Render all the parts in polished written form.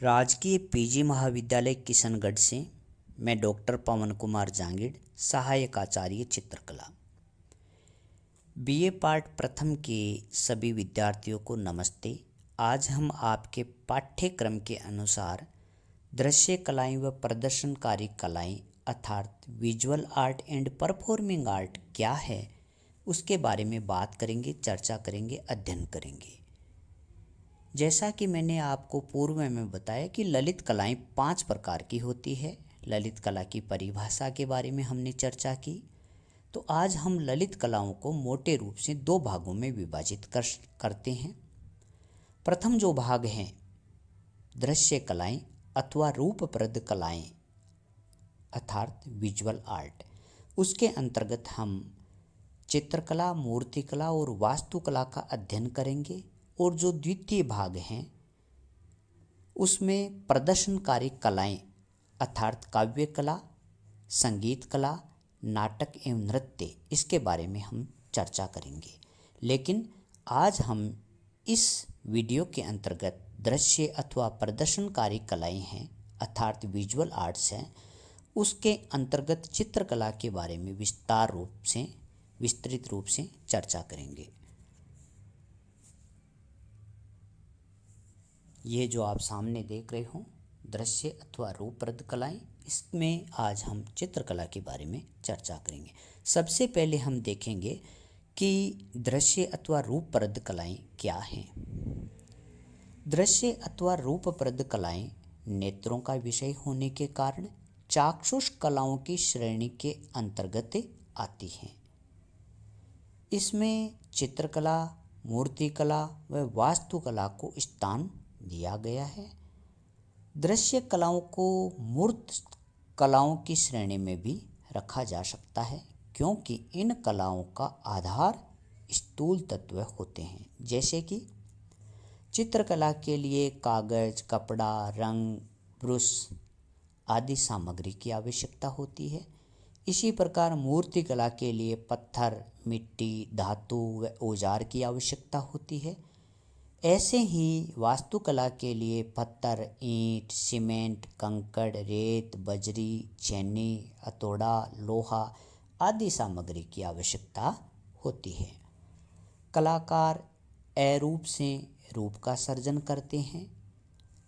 राजकीय पीजी महाविद्यालय किशनगढ़ से मैं डॉक्टर पवन कुमार जांगिड़, सहायक आचार्य चित्रकला। बीए पार्ट प्रथम के सभी विद्यार्थियों को नमस्ते। आज हम आपके पाठ्यक्रम के अनुसार दृश्य कलाएं व प्रदर्शनकारी कलाएं अर्थात visual art and performing art क्या है उसके बारे में बात करेंगे, चर्चा करेंगे, अध्ययन करेंगे। जैसा कि मैंने आपको पूर्व में बताया कि ललित कलाएं 5 प्रकार की होती है। ललित कला की परिभाषा के बारे में हमने चर्चा की। तो आज हम ललित कलाओं को मोटे रूप से 2 भागों में विभाजित करते हैं। प्रथम जो भाग है दृश्य कलाएं अथवा रूपप्रद कलाएं अर्थात विजुअल आर्ट, उसके अंतर्गत हम चित्रकला, मूर्तिकला और वास्तुकला का अध्ययन करेंगे। और जो द्वितीय भाग हैं उसमें प्रदर्शनकारी कलाएं अर्थात काव्य कला, संगीत कला, नाटक एवं नृत्य, इसके बारे में हम चर्चा करेंगे। लेकिन आज हम इस वीडियो के अंतर्गत दृश्य अथवा प्रदर्शनकारी कलाएं हैं अर्थात विजुअल आर्ट्स हैं, उसके अंतर्गत चित्रकला के बारे में विस्तृत रूप से चर्चा करेंगे। ये जो आप सामने देख रहे हो दृश्य अथवा रूपप्रद कलाएं, इसमें आज हम चित्रकला के बारे में चर्चा करेंगे। सबसे पहले हम देखेंगे कि दृश्य अथवा रूपप्रद कलाएं क्या हैं। दृश्य अथवा रूपप्रद कलाएं नेत्रों का विषय होने के कारण चाक्षुष कलाओं की श्रेणी के अंतर्गत आती हैं। इसमें चित्रकला, मूर्तिकला व वास्तुकला को स्थान दिया गया है। दृश्य कलाओं को मूर्त कलाओं की श्रेणी में भी रखा जा सकता है, क्योंकि इन कलाओं का आधार स्थूल तत्व होते हैं। जैसे कि चित्रकला के लिए कागज, कपड़ा, रंग, ब्रश आदि सामग्री की आवश्यकता होती है। इसी प्रकार मूर्तिकला के लिए पत्थर, मिट्टी, धातु व औजार की आवश्यकता होती है। ऐसे ही वास्तुकला के लिए पत्थर, ईंट, सीमेंट, कंकड़, रेत, बजरी, छेनी, हथौड़ा, लोहा आदि सामग्री की आवश्यकता होती है। कलाकार अरूप से रूप का सर्जन करते हैं,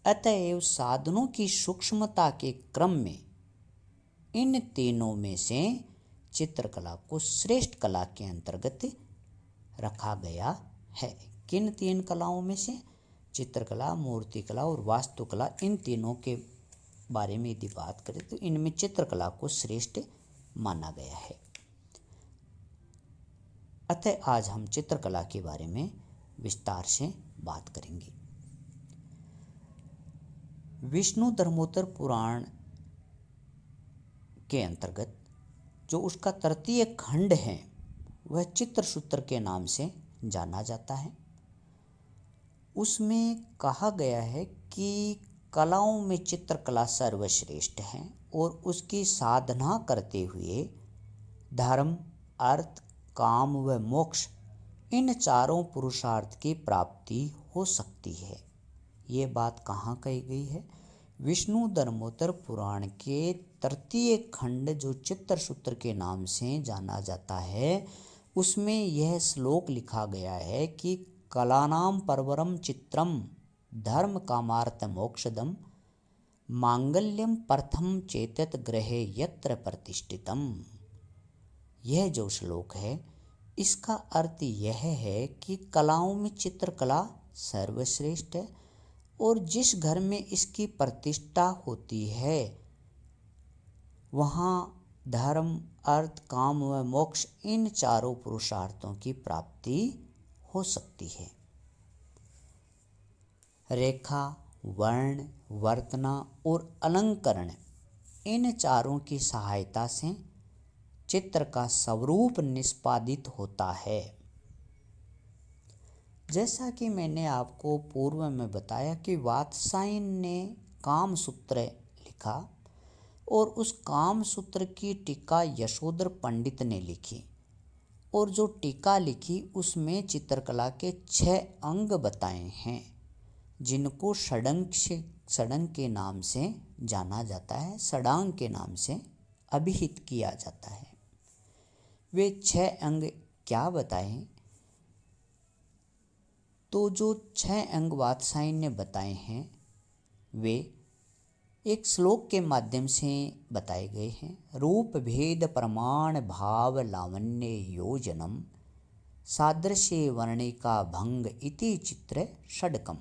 अतएव साधनों की सूक्ष्मता के क्रम में इन तीनों में से चित्रकला को श्रेष्ठ कला के अंतर्गत रखा गया है। किन 3 कलाओं में से? चित्रकला, मूर्तिकला और वास्तुकला, इन तीनों के बारे में यदि बात करें तो इनमें चित्रकला को श्रेष्ठ माना गया है। अतः आज हम चित्रकला के बारे में विस्तार से बात करेंगे। विष्णु धर्मोत्तर पुराण के अंतर्गत जो उसका तृतीय खंड है वह चित्रसूत्र के नाम से जाना जाता है। उसमें कहा गया है कि कलाओं में चित्रकला सर्वश्रेष्ठ है और उसकी साधना करते हुए धर्म, अर्थ, काम व मोक्ष इन 4 पुरुषार्थ की प्राप्ति हो सकती है। ये बात कहाँ कही गई है? विष्णु धर्मोत्तर पुराण के तृतीय खंड जो चित्रसूत्र के नाम से जाना जाता है, उसमें यह श्लोक लिखा गया है कि कलानां परवरम चित्रम धर्म कामार्थ मोक्षदम मांगल्यम प्रथम चेतत ग्रहे यत्र प्रतिष्ठितम। यह जो श्लोक है इसका अर्थ यह है कि कलाओं में चित्रकला सर्वश्रेष्ठ है और जिस घर में इसकी प्रतिष्ठा होती है वहाँ धर्म, अर्थ, काम व मोक्ष इन 4 पुरुषार्थों की प्राप्ति हो सकती है। रेखा, वर्ण, वर्तना और अलंकरण इन 4 की सहायता से चित्र का स्वरूप निष्पादित होता है। जैसा कि मैंने आपको पूर्व में बताया कि वात्स्यायन ने कामसूत्र लिखा और उस कामसूत्र की टीका यशोधर पंडित ने लिखी और जो टीका लिखी उसमें चित्रकला के 6 अंग बताए हैं जिनको षडंग सड़ंग के नाम से जाना जाता है, सड़ांग के नाम से अभिहित किया जाता है। वे 6 अंग क्या बताएं? तो जो 6 अंग वात्स्यायन ने बताए हैं वे एक श्लोक के माध्यम से बताए गए हैं। रूप भेद प्रमाण भाव लावण्य योजनम सादृश्य वर्णिका भंग इति चित्र षडकम।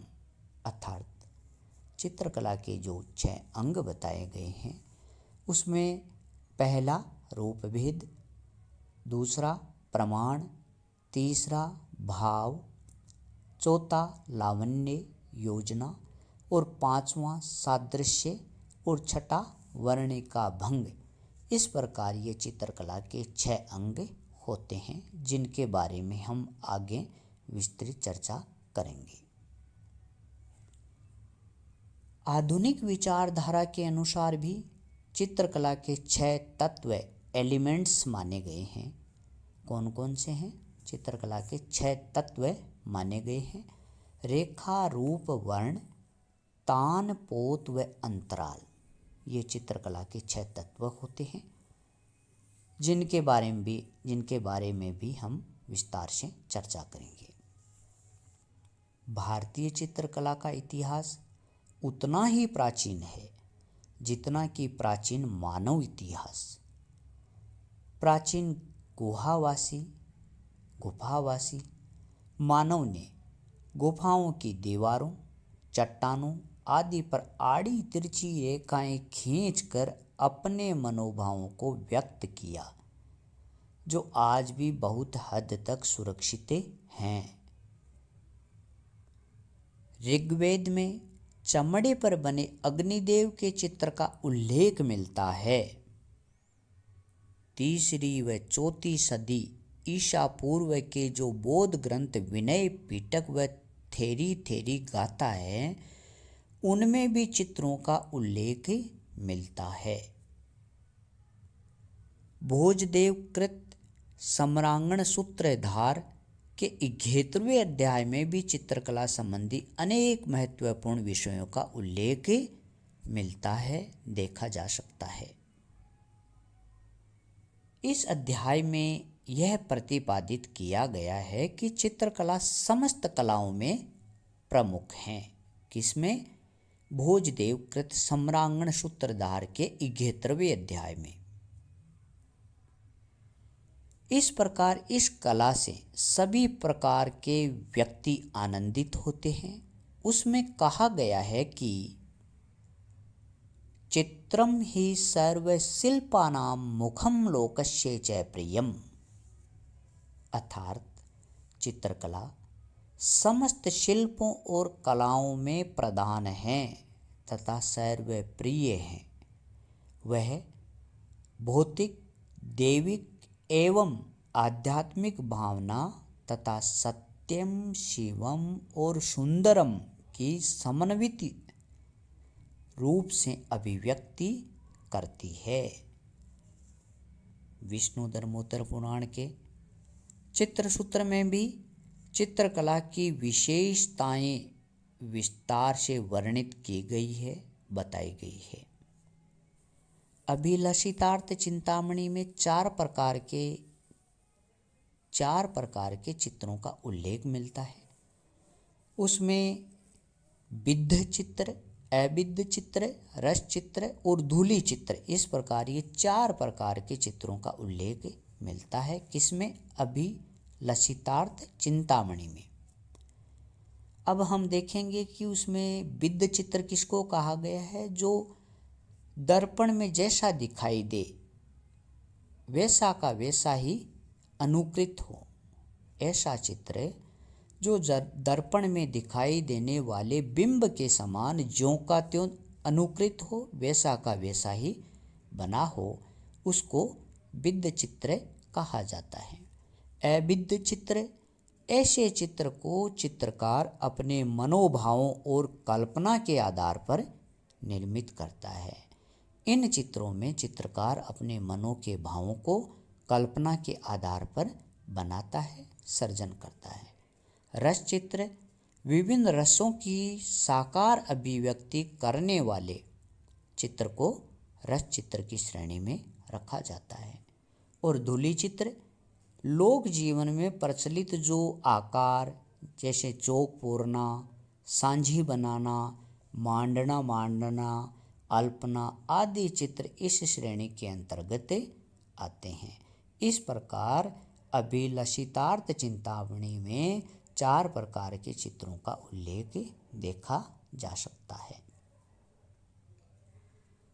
अर्थात चित्रकला के जो 6 अंग बताए गए हैं उसमें पहला रूप भेद, दूसरा प्रमाण, तीसरा भाव, चौथा लावण्य योजना और पांचवा सादृश्य और छठा वर्णिका भंग। इस प्रकार ये चित्रकला के 6 अंग होते हैं जिनके बारे में हम आगे विस्तृत चर्चा करेंगे। आधुनिक विचारधारा के अनुसार भी चित्रकला के 6 तत्व एलिमेंट्स माने गए हैं। कौन कौन से हैं? चित्रकला के 6 तत्व माने गए हैं। रेखा, रूप, वर्ण, तान, पोत व अंतराल। ये चित्रकला के 6 तत्व होते हैं जिनके बारे में भी हम विस्तार से चर्चा करेंगे। भारतीय चित्रकला का इतिहास उतना ही प्राचीन है जितना कि प्राचीन मानव इतिहास। प्राचीन गुफावासी मानव ने गुफाओं की दीवारों, चट्टानों आदि पर आड़ी तिरछी रेखाएं खींचकर अपने मनोभावों को व्यक्त किया, जो आज भी बहुत हद तक सुरक्षित हैं। ऋग्वेद में चमड़े पर बने अग्निदेव के चित्र का उल्लेख मिलता है। 3री व 4वीं सदी ईसा पूर्व के जो बौद्ध ग्रंथ विनय पिटक व थेरी गाथा है उनमें भी चित्रों का उल्लेख मिलता है। भोजदेव कृत सम्रांगण सूत्रधार के 11वें अध्याय में भी चित्रकला संबंधी अनेक महत्वपूर्ण विषयों का उल्लेख मिलता है, देखा जा सकता है। इस अध्याय में यह प्रतिपादित किया गया है कि चित्रकला समस्त कलाओं में प्रमुख है। किसमें? भोजदेव कृत सम्रांगण सूत्रधार के 11वें अध्याय में। इस प्रकार इस कला से सभी प्रकार के व्यक्ति आनंदित होते हैं। उसमें कहा गया है कि चित्रम ही सर्व शिल्पानां मुखम लोकस्य च प्रियम। अर्थात चित्रकला समस्त शिल्पों और कलाओं में प्रधान है तथा सर्वप्रिय है। वह भौतिक, दैविक एवं आध्यात्मिक भावना तथा सत्यम, शिवम और सुंदरम की समन्वित रूप से अभिव्यक्ति करती है। विष्णु धर्मोत्तर पुराण के चित्रसूत्र में भी चित्रकला की विशेषताएं विस्तार से वर्णित की गई है, बताई गई है। अभिलषितार्थ चिंतामणि में 4 प्रकार के चित्रों का उल्लेख मिलता है। उसमें विद्ध चित्र, अविद्ध चित्र, रस चित्र और धूलि चित्र, इस प्रकार ये 4 प्रकार के चित्रों का उल्लेख मिलता है। किसमें? अभिलषितार्थ चिंतामणि में। अब हम देखेंगे कि उसमें विद्ध चित्र किसको कहा गया है? जो दर्पण में जैसा दिखाई दे वैसा का वैसा ही अनुकृत हो, ऐसा चित्र जो दर्पण में दिखाई देने वाले बिंब के समान ज्यों का त्यों अनुकृत हो, वैसा का वैसा ही बना हो, उसको विद्ध चित्र कहा जाता है। अविद्ध चित्र ऐसे चित्र को चित्रकार अपने मनोभावों और कल्पना के आधार पर निर्मित करता है। इन चित्रों में चित्रकार अपने मनों के भावों को कल्पना के आधार पर बनाता है, सर्जन करता है। रस चित्र विभिन्न रसों की साकार अभिव्यक्ति करने वाले चित्र को रस चित्र की श्रेणी में रखा जाता है। और धूली चित्र लोक जीवन में प्रचलित जो आकार जैसे चौक पूरना, सांझी बनाना, मांडना, अल्पना आदि चित्र इस श्रेणी के अंतर्गत आते हैं। इस प्रकार अभिलषितार्थ चिंतामणि में 4 प्रकार के चित्रों का उल्लेख देखा जा सकता है।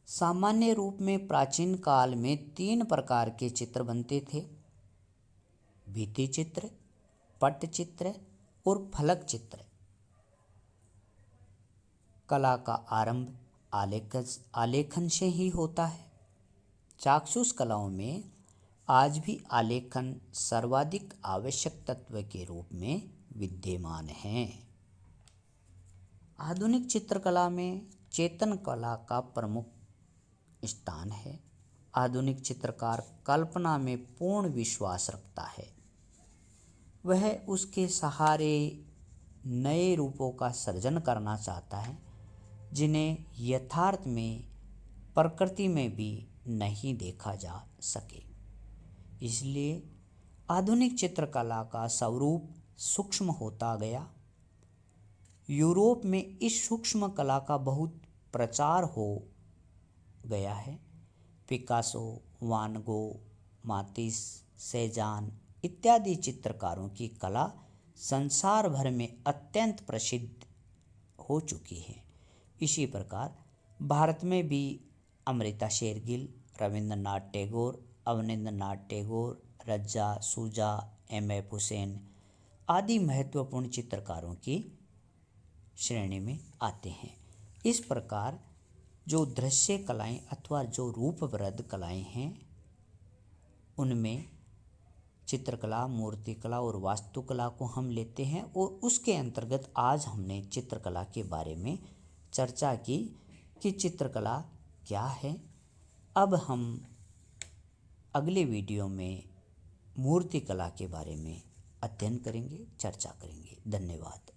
सामान्य रूप में प्राचीन काल में 3 प्रकार के चित्र बनते थे: भित्ति चित्र, पट्टचित्र और फलक चित्र। कला का आरंभ आलेखन से ही होता है। चाक्षुष कलाओं में आज भी आलेखन सर्वाधिक आवश्यक तत्व के रूप में विद्यमान है। आधुनिक चित्रकला में चेतन कला का प्रमुख स्थान है। आधुनिक चित्रकार कल्पना में पूर्ण विश्वास रखता है। वह उसके सहारे नए रूपों का सृजन करना चाहता है जिन्हें यथार्थ में प्रकृति में भी नहीं देखा जा सके। इसलिए आधुनिक चित्रकला का स्वरूप सूक्ष्म होता गया। यूरोप में इस सूक्ष्म कला का बहुत प्रचार हो गया है। पिकासो, वान गो, मातिस, सेजान इत्यादि चित्रकारों की कला संसार भर में अत्यंत प्रसिद्ध हो चुकी है। इसी प्रकार भारत में भी अमृता शेरगिल, रविंद्रनाथ टैगोर, अवनींद्रनाथ टैगोर, रज्जा सूजा, M.F. हुसैन आदि महत्वपूर्ण चित्रकारों की श्रेणी में आते हैं। इस प्रकार जो दृश्य कलाएं अथवा जो रूपवृद्ध कलाएं हैं उनमें चित्रकला, मूर्तिकला और वास्तुकला को हम लेते हैं और उसके अंतर्गत आज हमने चित्रकला के बारे में चर्चा की कि चित्रकला क्या है। अब हम अगले वीडियो में मूर्तिकला के बारे में अध्ययन करेंगे, चर्चा करेंगे। धन्यवाद।